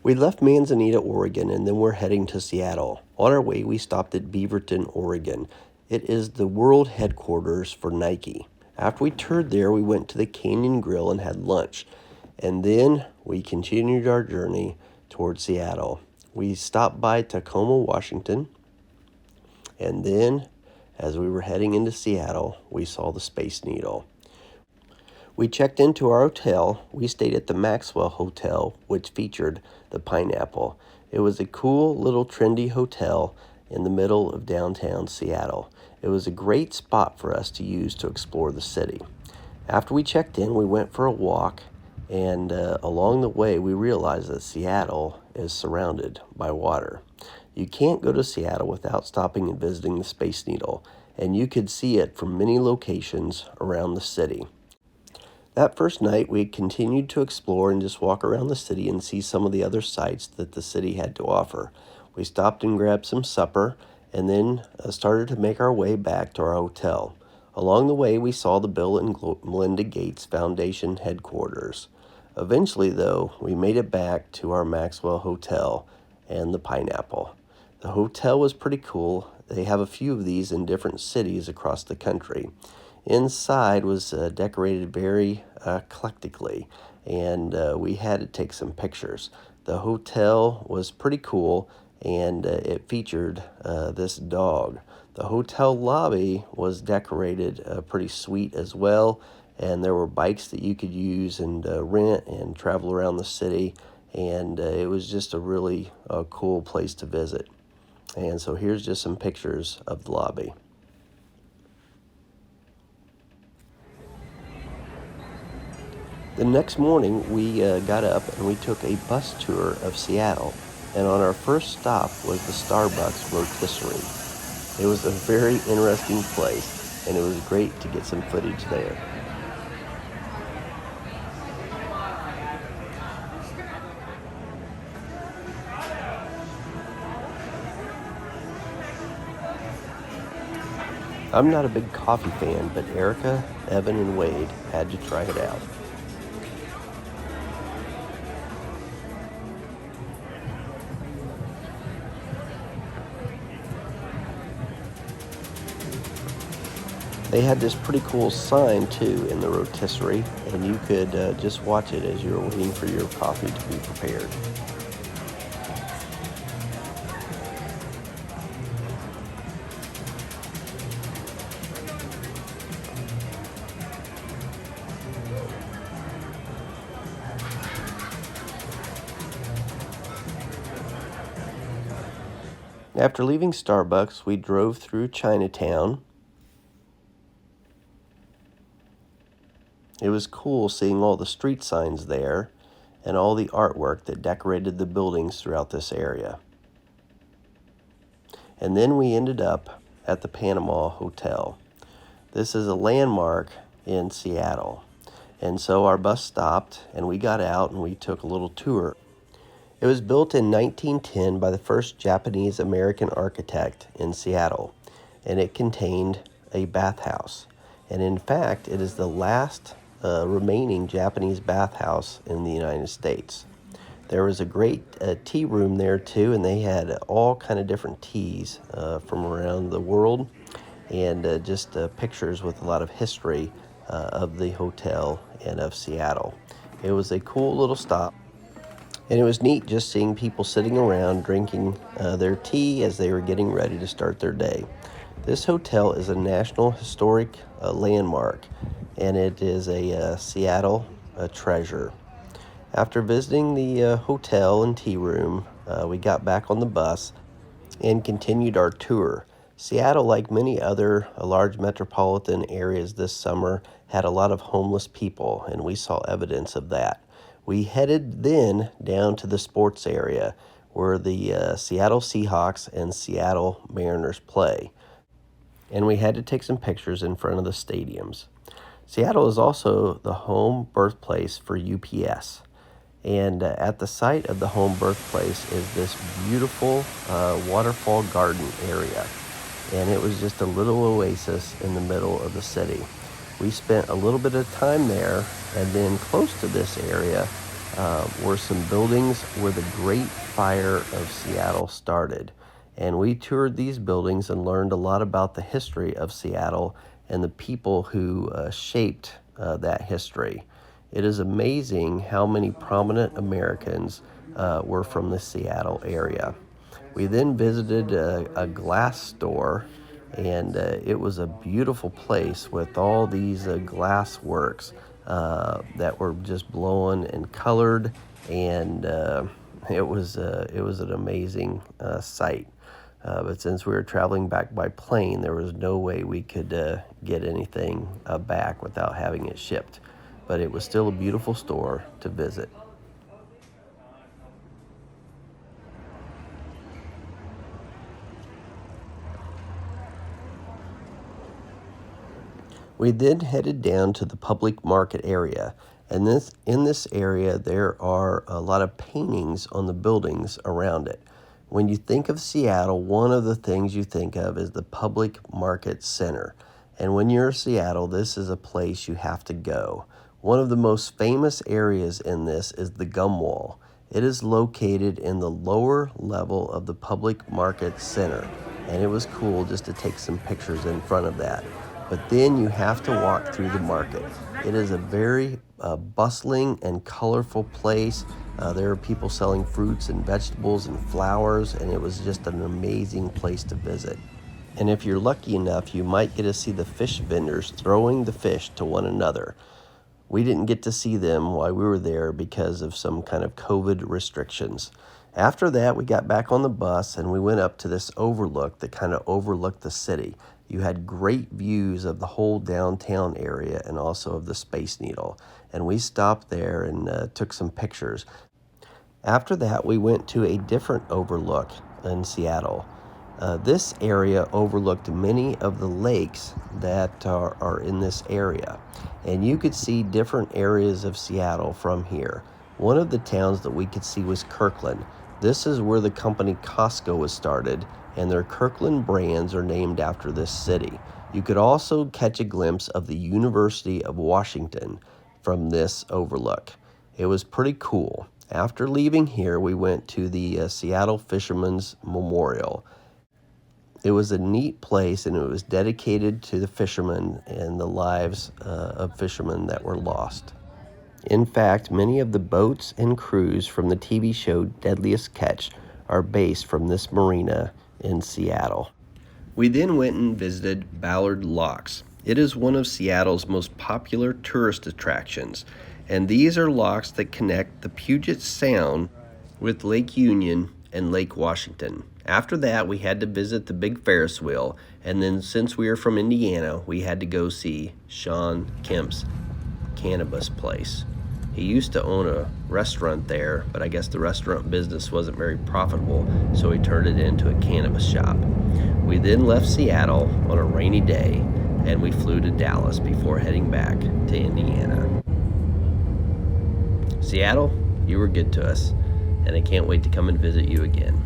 We left Manzanita, Oregon, and then we're heading to Seattle. On our way, we stopped at Beaverton, Oregon. It is the world headquarters for Nike. After we toured there, we went to the Canyon Grill and had lunch. And then we continued our journey towards Seattle. We stopped by Tacoma, Washington. And then, as we were heading into Seattle, we saw the Space Needle. We checked into our hotel. We stayed at the Maxwell Hotel, which featured the pineapple. It was a cool little trendy hotel in the middle of downtown Seattle. It was a great spot for us to use to explore the city. After we checked in, we went for a walk, and along the way, we realized that Seattle is surrounded by water. You can't go to Seattle without stopping and visiting the Space Needle, and you could see it from many locations around the city. That first night, we continued to explore and just walk around the city and see some of the other sights that the city had to offer. We stopped and grabbed some supper, and then started to make our way back to our hotel. Along the way, we saw the Bill and Melinda Gates Foundation headquarters. Eventually, though, we made it back to our Maxwell Hotel and the pineapple. The hotel was pretty cool. They have a few of these in different cities across the country. Inside was decorated very eclectically, and we had to take some pictures. The hotel was pretty cool, and it featured this dog. The hotel lobby was decorated pretty sweet as well, and there were bikes that you could use and rent and travel around the city, and it was just a really cool place to visit. And so here's just some pictures of the lobby. The next morning, we got up and we took a bus tour of Seattle. And on our first stop was the Starbucks Rotisserie. It was a very interesting place, and it was great to get some footage there. I'm not a big coffee fan, but Erica, Evan, and Wade had to try it out. They had this pretty cool sign, too, in the rotisserie, and you could just watch it as you were waiting for your coffee to be prepared. After leaving Starbucks, we drove through Chinatown. It was cool seeing all the street signs there and all the artwork that decorated the buildings throughout this area. And then we ended up at the Panama Hotel. This is a landmark in Seattle. And so our bus stopped and we got out and we took a little tour. It was built in 1910 by the first Japanese-American architect in Seattle, and it contained a bathhouse. And in fact, it is the last remaining Japanese bathhouse in the United States. There was a great tea room there too, and they had all kind of different teas from around the world, and just pictures with a lot of history of the hotel and of Seattle. It was a cool little stop. And it was neat just seeing people sitting around drinking their tea as they were getting ready to start their day. This hotel is a National Historic Landmark, and it is a Seattle treasure. After visiting the hotel and tea room, we got back on the bus and continued our tour. Seattle, like many other large metropolitan areas this summer, had a lot of homeless people, and we saw evidence of that. We headed then down to the sports area where the Seattle Seahawks and Seattle Mariners play. And we had to take some pictures in front of the stadiums. Seattle is also the home birthplace for UPS. And at the site of the home birthplace is this beautiful waterfall garden area. And it was just a little oasis in the middle of the city. We spent a little bit of time there, and then close to this area, were some buildings where the Great Fire of Seattle started. And we toured these buildings and learned a lot about the history of Seattle and the people who shaped that history. It is amazing how many prominent Americans were from the Seattle area. We then visited a glass store, and it was a beautiful place with all these glass works that were just blowing and colored, and it was an amazing sight. But since we were traveling back by plane, there was no way we could get anything back without having it shipped. But it was still a beautiful store to visit. We then headed down to the public market area, and in this area there are a lot of paintings on the buildings around it. When you think of Seattle, one of the things you think of is the public market center. And when you're in Seattle, this is a place you have to go. One of the most famous areas in this is the Gum Wall. It is located in the lower level of the public market center, and it was cool just to take some pictures in front of that. But then you have to walk through the market. It is a very bustling and colorful place. There are people selling fruits and vegetables and flowers, and it was just an amazing place to visit. And if you're lucky enough, you might get to see the fish vendors throwing the fish to one another. We didn't get to see them while we were there because of some kind of COVID restrictions. After that, we got back on the bus and we went up to this overlook that kind of overlooked the city. You had great views of the whole downtown area and also of the Space Needle. And we stopped there and took some pictures. After that, we went to a different overlook in Seattle. This area overlooked many of the lakes that are in this area. And you could see different areas of Seattle from here. One of the towns that we could see was Kirkland. This is where the company Costco was started, and their Kirkland brands are named after this city. You could also catch a glimpse of the University of Washington from this overlook. It was pretty cool. After leaving here, we went to the Seattle Fishermen's Memorial. It was a neat place, and it was dedicated to the fishermen and the lives of fishermen that were lost. In fact, many of the boats and crews from the TV show Deadliest Catch are based from this marina in Seattle. We then went and visited Ballard Locks. It is one of Seattle's most popular tourist attractions, and these are locks that connect the Puget Sound with Lake Union and Lake Washington. After that, we had to visit the big Ferris wheel, and then since we are from Indiana, we had to go see Sean Kemp's cannabis place. He used to own a restaurant there, but I guess the restaurant business wasn't very profitable, so he turned it into a cannabis shop. We then left Seattle on a rainy day, and we flew to Dallas before heading back to Indiana. Seattle, you were good to us, and I can't wait to come and visit you again.